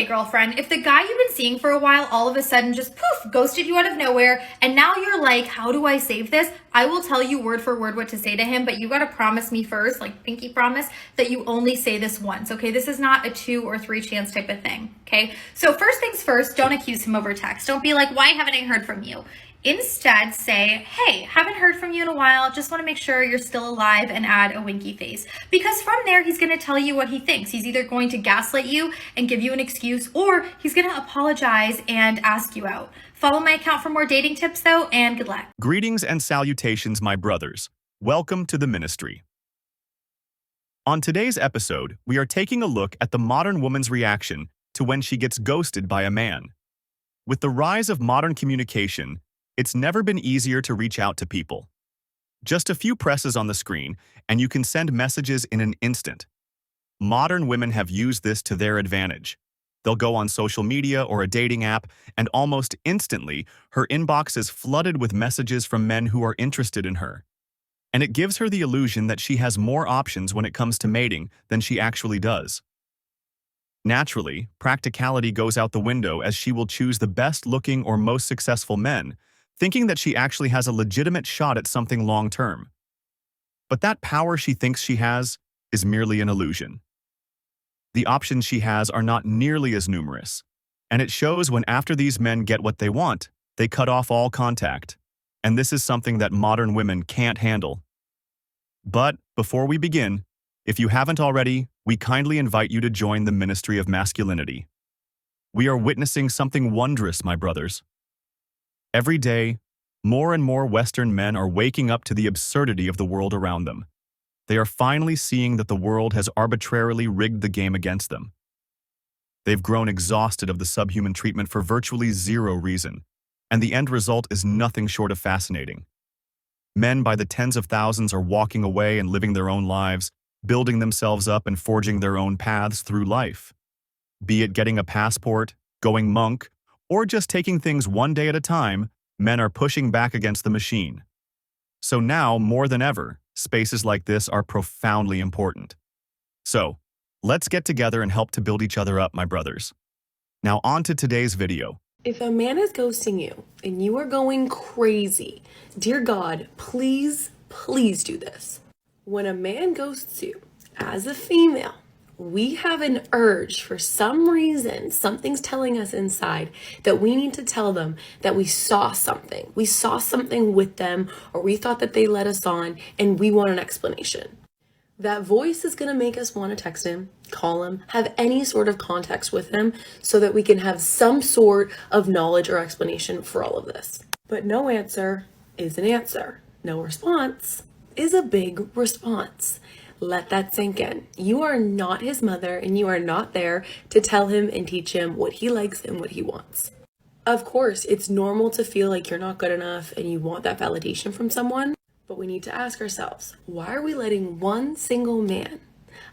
Okay, girlfriend, if the guy you've been seeing for a while all of a sudden just poof, ghosted you out of nowhere, and now you're like, how do I save this? I will tell you word for word what to say to him, but you gotta promise me first, like pinky promise, that you only say this once, okay? This is not a 2 or 3 chance type of thing, okay? So first things first, don't accuse him over text. Don't be like, why haven't I heard from you? Instead, say, hey, haven't heard from you in a while. Just want to make sure you're still alive, and add a winky face. Because from there, he's going to tell you what he thinks. He's either going to gaslight you and give you an excuse, or he's going to apologize and ask you out. Follow my account for more dating tips, though, and good luck. Greetings and salutations, my brothers. Welcome to the ministry. On today's episode, we are taking a look at the modern woman's reaction to when she gets ghosted by a man. With the rise of modern communication, it's never been easier to reach out to people. Just a few presses on the screen, and you can send messages in an instant. Modern women have used this to their advantage. They'll go on social media or a dating app, and almost instantly, her inbox is flooded with messages from men who are interested in her. And it gives her the illusion that she has more options when it comes to mating than she actually does. Naturally, practicality goes out the window as she will choose the best-looking or most successful men, thinking that she actually has a legitimate shot at something long-term. But that power she thinks she has is merely an illusion. The options she has are not nearly as numerous, and it shows when after these men get what they want, they cut off all contact. And this is something that modern women can't handle. But before we begin, if you haven't already, we kindly invite you to join the Ministry of Masculinity. We are witnessing something wondrous, my brothers. Every day, more and more Western men are waking up to the absurdity of the world around them. They are finally seeing that the world has arbitrarily rigged the game against them. They've grown exhausted of the subhuman treatment for virtually zero reason, and the end result is nothing short of fascinating. Men by the tens of thousands are walking away and living their own lives, building themselves up and forging their own paths through life. Be it getting a passport, going monk, or just taking things one day at a time, men are pushing back against the machine. So now, more than ever, spaces like this are profoundly important. So, let's get together and help to build each other up, my brothers. Now on to today's video. If a man is ghosting you and you are going crazy, dear God, please, please do this. When a man ghosts you, as a female, we have an urge for some reason, something's telling us inside that we need to tell them that we saw something. We saw something with them, or we thought that they led us on, and we want an explanation. That voice is going to make us want to text him, call him, have any sort of context with him so that we can have some sort of knowledge or explanation for all of this. But no answer is an answer. No response is a big response. Let that sink in. You are not his mother, and you are not there to tell him and teach him what he likes and what he wants. Of course, it's normal to feel like you're not good enough and you want that validation from someone, but we need to ask ourselves, why are we letting one single man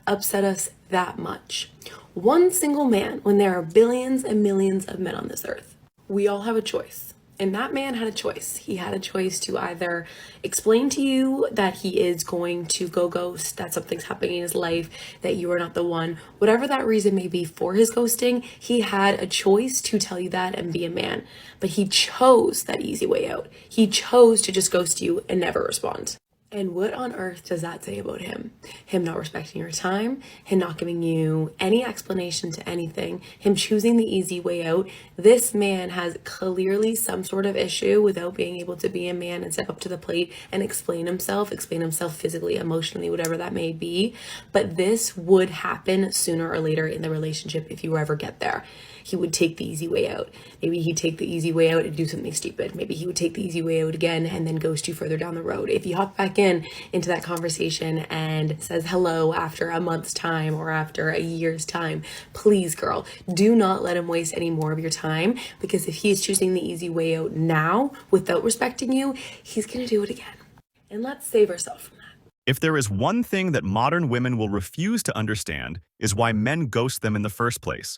upset us that much? One single man when there are billions and millions of men on this earth. We all have a choice. And that man had a choice. He had a choice to either explain to you that he is going to go ghost, that something's happening in his life, that you are not the one. Whatever that reason may be for his ghosting, he had a choice to tell you that and be a man. But he chose that easy way out. He chose to just ghost you and never respond. And what on earth does that say about him? Him not respecting your time, him not giving you any explanation to anything, him choosing the easy way out. This man has clearly some sort of issue without being able to be a man and step up to the plate and explain himself physically, emotionally, whatever that may be. But this would happen sooner or later in the relationship if you ever get there. He would take the easy way out. Maybe he'd take the easy way out and do something stupid. Maybe he would take the easy way out again and then ghost you further down the road. If you hop back into that conversation and says hello after a month's time or after a year's time, please, girl, do not let him waste any more of your time, because if he's choosing the easy way out now without respecting you, he's going to do it again. And let's save ourselves from that. If there is one thing that modern women will refuse to understand, is why men ghost them in the first place.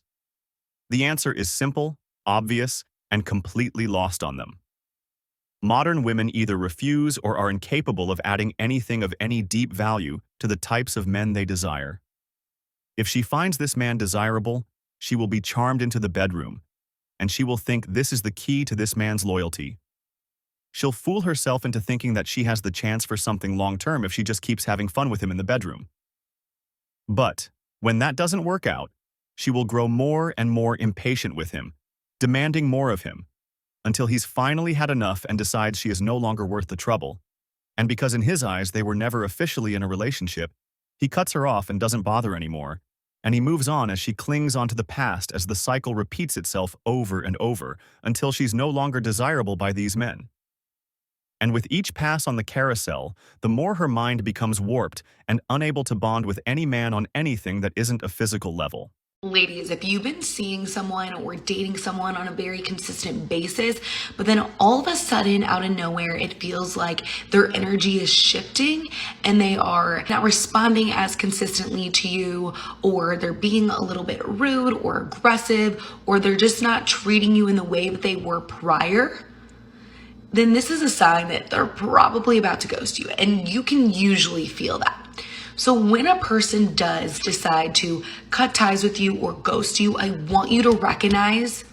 The answer is simple, obvious, and completely lost on them. Modern women either refuse or are incapable of adding anything of any deep value to the types of men they desire. If she finds this man desirable, She will be charmed into the bedroom, and she will think this is the key to this man's loyalty. She'll fool herself into thinking that she has the chance for something long-term if she just keeps having fun with him in the bedroom. But when that doesn't work out, she will grow more and more impatient with him, demanding more of him, until he's finally had enough and decides she is no longer worth the trouble. And because in his eyes they were never officially in a relationship, he cuts her off and doesn't bother anymore, and he moves on as she clings onto the past as the cycle repeats itself over and over until she's no longer desirable by these men. And with each pass on the carousel, the more her mind becomes warped and unable to bond with any man on anything that isn't a physical level. Ladies, if you've been seeing someone or dating someone on a very consistent basis, but then all of a sudden out of nowhere, it feels like their energy is shifting and they are not responding as consistently to you, or they're being a little bit rude or aggressive, or they're just not treating you in the way that they were prior, then this is a sign that they're probably about to ghost you. And you can usually feel that. So when a person does decide to cut ties with you or ghost you, I want you to recognize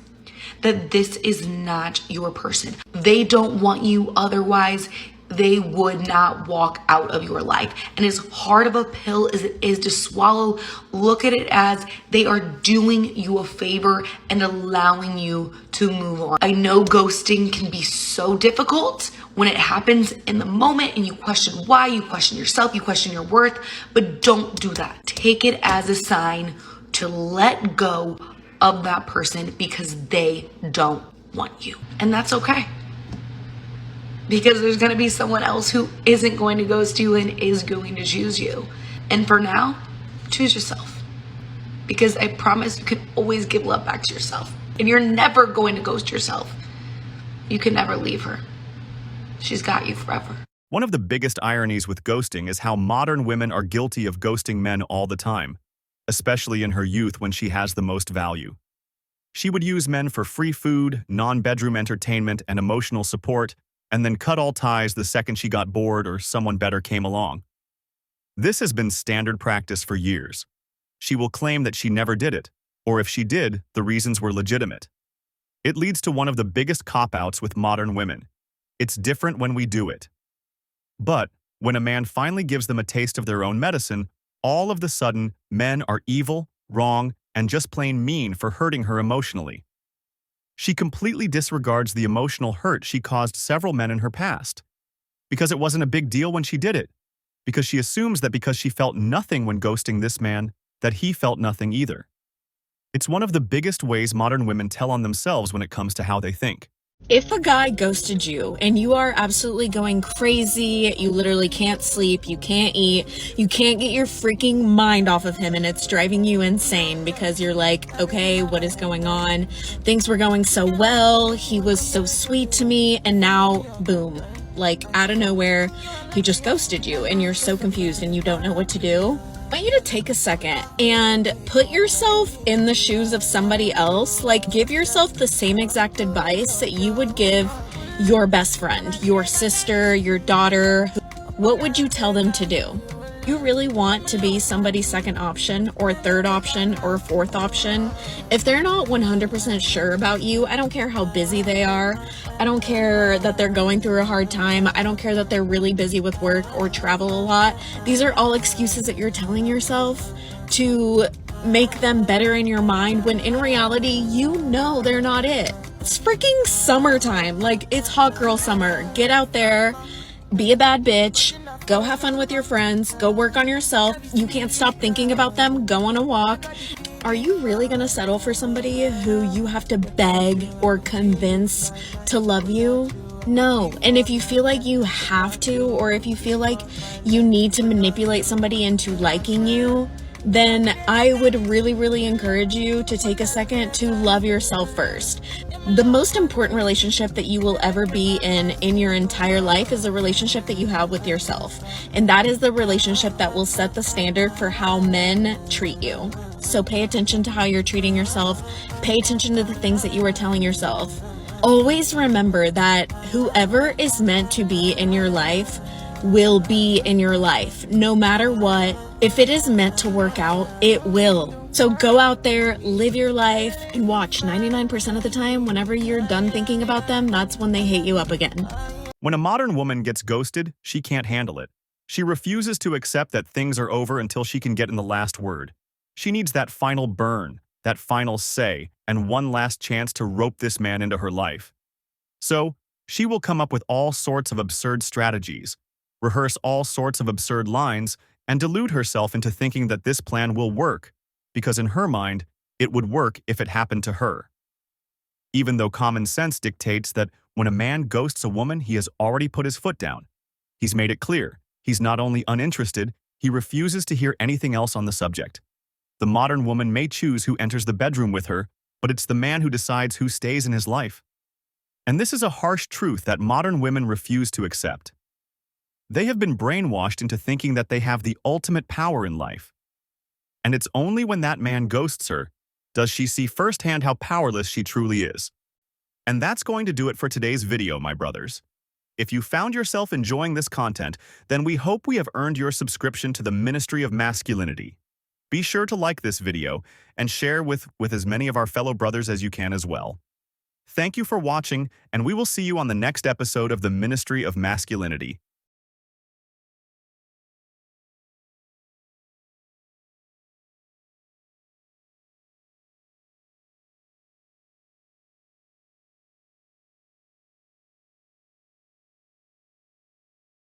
that this is not your person. They don't want you, otherwise they would not walk out of your life. And as hard of a pill as it is to swallow, look at it as they are doing you a favor and allowing you to move on. I know ghosting can be so difficult when it happens in the moment and you question why, you question yourself, you question your worth, but don't do that. Take it as a sign to let go of that person because they don't want you. And that's okay. Because there's going to be someone else who isn't going to ghost you and is going to choose you. And for now, choose yourself. Because I promise you can always give love back to yourself. And you're never going to ghost yourself. You can never leave her. She's got you forever. One of the biggest ironies with ghosting is how modern women are guilty of ghosting men all the time, especially in her youth when she has the most value. She would use men for free food, non-bedroom entertainment, and emotional support, and then cut all ties the second she got bored or someone better came along. This has been standard practice for years. She will claim that she never did it, or if she did, the reasons were legitimate. It leads to one of the biggest cop-outs with modern women. It's different when we do it. But when a man finally gives them a taste of their own medicine, all of the sudden, men are evil, wrong, and just plain mean for hurting her emotionally. She completely disregards the emotional hurt she caused several men in her past. Because it wasn't a big deal when she did it. Because she assumes that because she felt nothing when ghosting this man, that he felt nothing either. It's one of the biggest ways modern women tell on themselves when it comes to how they think. If a guy ghosted you and you are absolutely going crazy, you literally can't sleep, you can't eat, you can't get your freaking mind off of him, and it's driving you insane because you're like, okay, what is going on? Things were going so well, he was so sweet to me, and now, boom, like out of nowhere, he just ghosted you and you're so confused and you don't know what to do. I want you to take a second and put yourself in the shoes of somebody else. Like, give yourself the same exact advice that you would give your best friend, your sister, your daughter. What would you tell them to do? You really want to be somebody's second option or third option or fourth option. If they're not 100% sure about you, I don't care how busy they are. I don't care that they're going through a hard time. I don't care that they're really busy with work or travel a lot. These are all excuses that you're telling yourself to make them better in your mind when in reality, you know they're not it. It's freaking summertime. Like, it's hot girl summer. Get out there, be a bad bitch. Go have fun with your friends. Go work on yourself. You can't stop thinking about them. Go on a walk. Are you really going to settle for somebody who you have to beg or convince to love you? No. And if you feel like you have to, or if you feel like you need to manipulate somebody into liking you, then I would really, really encourage you to take a second to love yourself first. The most important relationship that you will ever be in your entire life is the relationship that you have with yourself. And that is the relationship that will set the standard for how men treat you. So pay attention to how you're treating yourself. Pay attention to the things that you are telling yourself. Always remember that whoever is meant to be in your life will be in your life, no matter what. If it is meant to work out, it will. So go out there, live your life, and watch. 99% of the time, whenever you're done thinking about them, that's when they hit you up again. When a modern woman gets ghosted, she can't handle it. She refuses to accept that things are over until she can get in the last word. She needs that final burn, that final say, and one last chance to rope this man into her life. So, she will come up with all sorts of absurd strategies, rehearse all sorts of absurd lines, and delude herself into thinking that this plan will work, because in her mind, it would work if it happened to her. Even though common sense dictates that when a man ghosts a woman, he has already put his foot down. He's made it clear. He's not only uninterested, he refuses to hear anything else on the subject. The modern woman may choose who enters the bedroom with her, but it's the man who decides who stays in his life. And this is a harsh truth that modern women refuse to accept. They have been brainwashed into thinking that they have the ultimate power in life. And it's only when that man ghosts her does she see firsthand how powerless she truly is. And that's going to do it for today's video, my brothers. If you found yourself enjoying this content, then we hope we have earned your subscription to the Ministry of Masculinity. Be sure to like this video and share with as many of our fellow brothers as you can as well. Thank you for watching, and we will see you on the next episode of the Ministry of Masculinity.